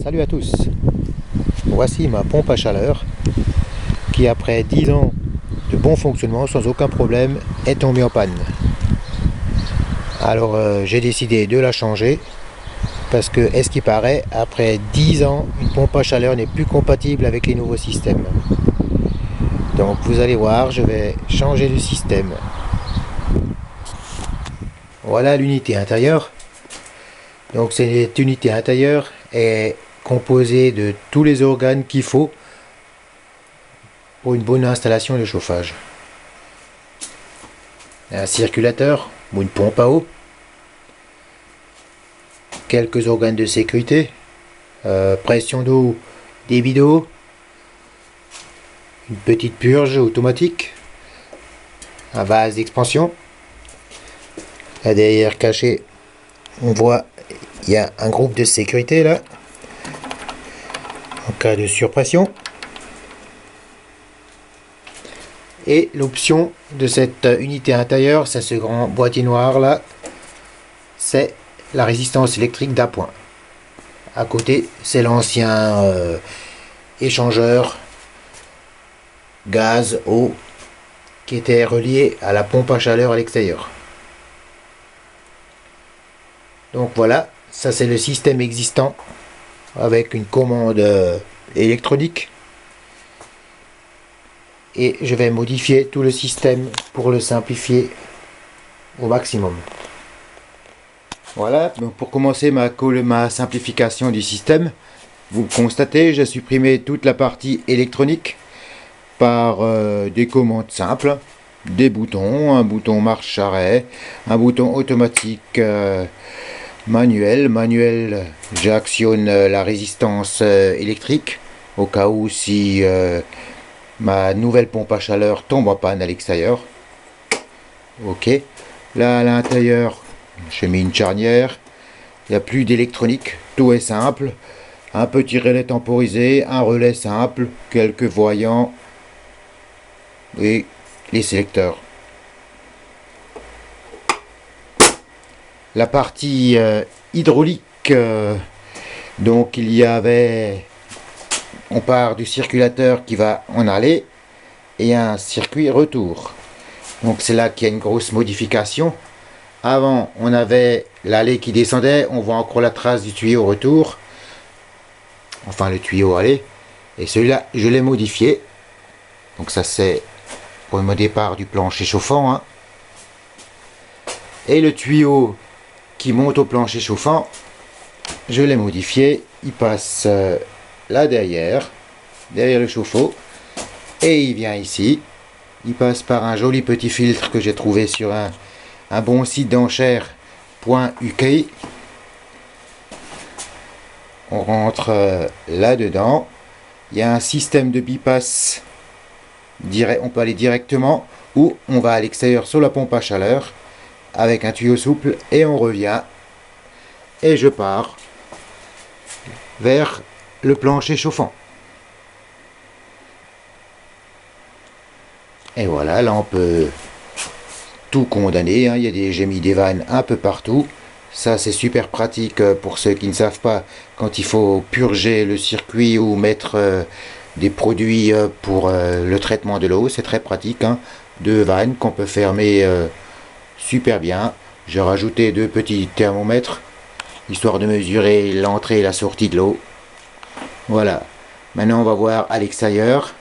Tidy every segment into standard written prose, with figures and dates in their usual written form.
Salut à tous, voici ma pompe à chaleur qui après 10 ans de bon fonctionnement sans aucun problème est tombée en panne. Alors j'ai décidé de la changer parce que, est-ce qu'il paraît, après 10 ans une pompe à chaleur n'est plus compatible avec les nouveaux systèmes. Donc vous allez voir, je vais changer de système. Voilà l'unité intérieure. Donc cette unité intérieure est composée de tous les organes qu'il faut pour une bonne installation de chauffage. Un circulateur ou une pompe à eau, quelques organes de sécurité, pression d'eau, débit d'eau, une petite purge automatique, un vase d'expansion. Là derrière caché, on voit il y a un groupe de sécurité là en cas de surpression. Et l'option de cette unité intérieure, c'est ce grand boîtier noir là, c'est la résistance électrique d'appoint. À côté, c'est l'ancien échangeur gaz eau qui était relié à la pompe à chaleur à l'extérieur. Donc voilà, ça c'est le système existant avec une commande électronique. Et je vais modifier tout le système pour le simplifier au maximum. Voilà, donc pour commencer ma simplification du système, vous constatez, j'ai supprimé toute la partie électronique par des commandes simples, des boutons, un bouton marche-arrêt, un bouton automatique manuel, j'actionne la résistance électrique au cas où si ma nouvelle pompe à chaleur tombe en panne à l'extérieur. Ok, là à l'intérieur j'ai mis une charnière, il n'y a plus d'électronique, tout est simple, un petit relais temporisé, un relais simple, quelques voyants et les sélecteurs. La partie hydraulique, donc il y avait, on part du circulateur qui va en aller et un circuit retour. Donc c'est là qu'il y a une grosse modification. Avant on avait l'allée qui descendait, on voit encore la trace du tuyau retour, enfin le tuyau aller, et celui-là je l'ai modifié. Donc ça c'est pour le départ du plancher chauffant, hein. Et le tuyau qui monte au plancher chauffant, je l'ai modifié, il passe là derrière le chauffe-eau, et il vient ici, il passe par un joli petit filtre que j'ai trouvé sur un bon site d'enchères.uk. On rentre là-dedans, il y a un système de bypass, on peut aller directement, ou on va à l'extérieur sur la pompe à chaleur, avec un tuyau souple, et on revient, et je pars vers le plancher chauffant. Et voilà, là on peut tout condamner, hein. J'ai mis des vannes un peu partout. Ça c'est super pratique pour ceux qui ne savent pas, quand il faut purger le circuit ou mettre des produits pour le traitement de l'eau, c'est très pratique, hein. Deux vannes qu'on peut fermer super bien. J'ai rajouté deux petits thermomètres histoire de mesurer l'entrée et la sortie de l'eau. Voilà, maintenant on va voir à l'extérieur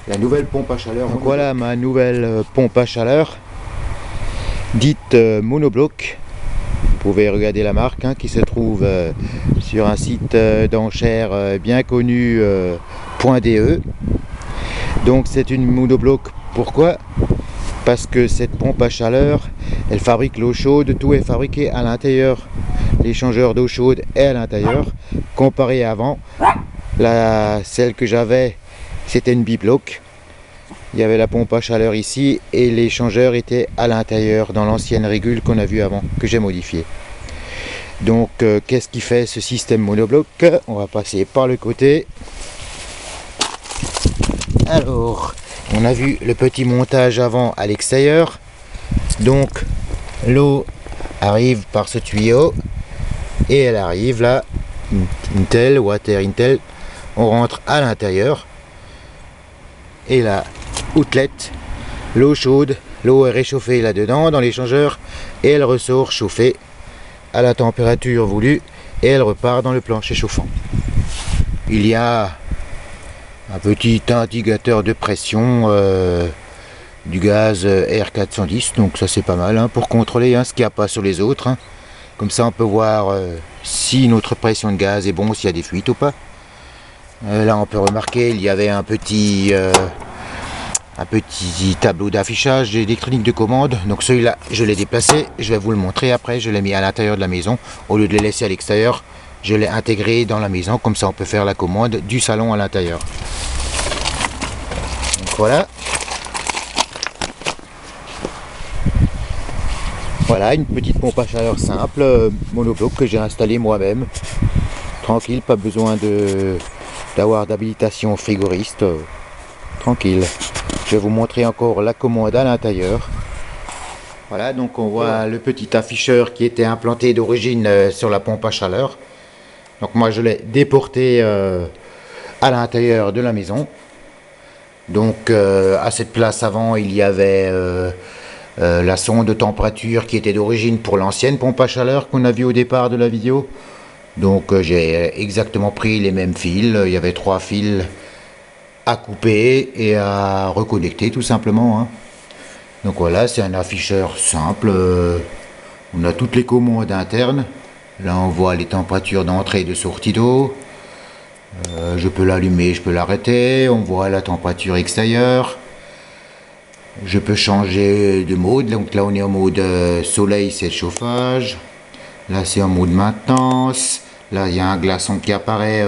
la nouvelle pompe à chaleur. Donc voilà ma nouvelle pompe à chaleur dite monobloc. Vous pouvez regarder la marque, hein, qui se trouve sur un site d'enchères bien connu, .de. Donc c'est une monobloc. Pourquoi? Parce que cette pompe à chaleur, elle fabrique l'eau chaude, tout est fabriqué à l'intérieur. L'échangeur d'eau chaude est à l'intérieur, comparé à avant. Celle que j'avais, c'était une bibloc. Il y avait la pompe à chaleur ici et l'échangeur était à l'intérieur dans l'ancienne régule qu'on a vu avant, que j'ai modifié. Donc qu'est-ce qui fait ce système monobloc? On va passer par le côté. Alors, on a vu le petit montage avant à l'extérieur. Donc l'eau arrive par ce tuyau et elle arrive là Intel, Water Intel. On rentre à l'intérieur et la outlet, l'eau chaude, l'eau est réchauffée là-dedans dans l'échangeur et elle ressort chauffée à la température voulue et elle repart dans le plancher chauffant. Il y a un petit indicateur de pression du gaz R410, donc ça c'est pas mal hein, pour contrôler hein, ce qu'il n'y a pas sur les autres hein. Comme ça on peut voir si notre pression de gaz est bon, s'il y a des fuites ou pas. Là on peut remarquer il y avait un petit tableau d'affichage d'électronique de commande, donc celui-là je l'ai déplacé, je vais vous le montrer après. Je l'ai mis à l'intérieur de la maison au lieu de les laisser à l'extérieur. Je l'ai intégré dans la maison, comme ça on peut faire la commande du salon à l'intérieur. Donc voilà. Voilà une petite pompe à chaleur simple, monobloc que j'ai installé moi-même. Tranquille, pas besoin d'avoir d'habilitation frigoriste. Tranquille. Je vais vous montrer encore la commande à l'intérieur. Voilà, donc on voit le petit afficheur qui était implanté d'origine sur la pompe à chaleur. Donc moi je l'ai déporté à l'intérieur de la maison. Donc à cette place avant il y avait la sonde de température qui était d'origine pour l'ancienne pompe à chaleur qu'on a vu au départ de la vidéo. Donc j'ai exactement pris les mêmes fils. Il y avait 3 fils à couper et à reconnecter tout simplement hein. Donc voilà, c'est un afficheur simple. On a toutes les commandes internes. Là on voit les températures d'entrée et de sortie d'eau. Je peux l'allumer, je peux l'arrêter. On voit la température extérieure. Je peux changer de mode. Donc là on est en mode soleil, c'est le chauffage. Là c'est en mode maintenance. Là il y a un glaçon qui apparaît.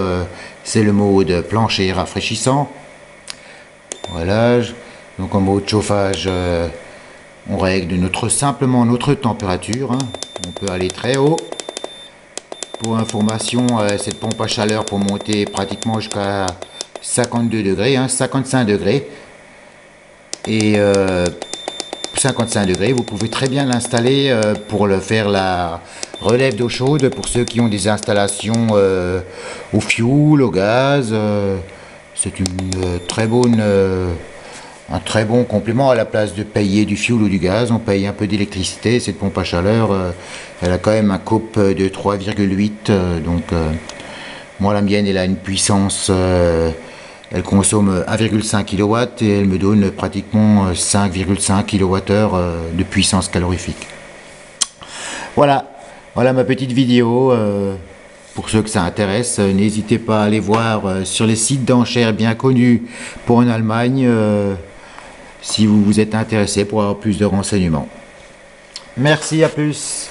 C'est le mode plancher rafraîchissant. Voilà. Donc en mode chauffage, on règle simplement notre température hein. On peut aller très haut. Pour information, cette pompe à chaleur pour monter pratiquement jusqu'à 52 degrés, hein, 55 degrés. Et 55 degrés, vous pouvez très bien l'installer pour faire la relève d'eau chaude pour ceux qui ont des installations au fioul, au gaz. C'est une très bonne... un très bon complément. À la place de payer du fioul ou du gaz, on paye un peu d'électricité. Cette pompe à chaleur, elle a quand même un COP de 3,8. Donc, moi, la mienne, elle a une puissance, elle consomme 1,5 kW et elle me donne pratiquement 5,5 kWh de puissance calorifique. Voilà, voilà ma petite vidéo. Pour ceux que ça intéresse, n'hésitez pas à aller voir sur les sites d'enchères bien connus pour en Allemagne. Si vous vous êtes intéressé pour avoir plus de renseignements. Merci, à plus.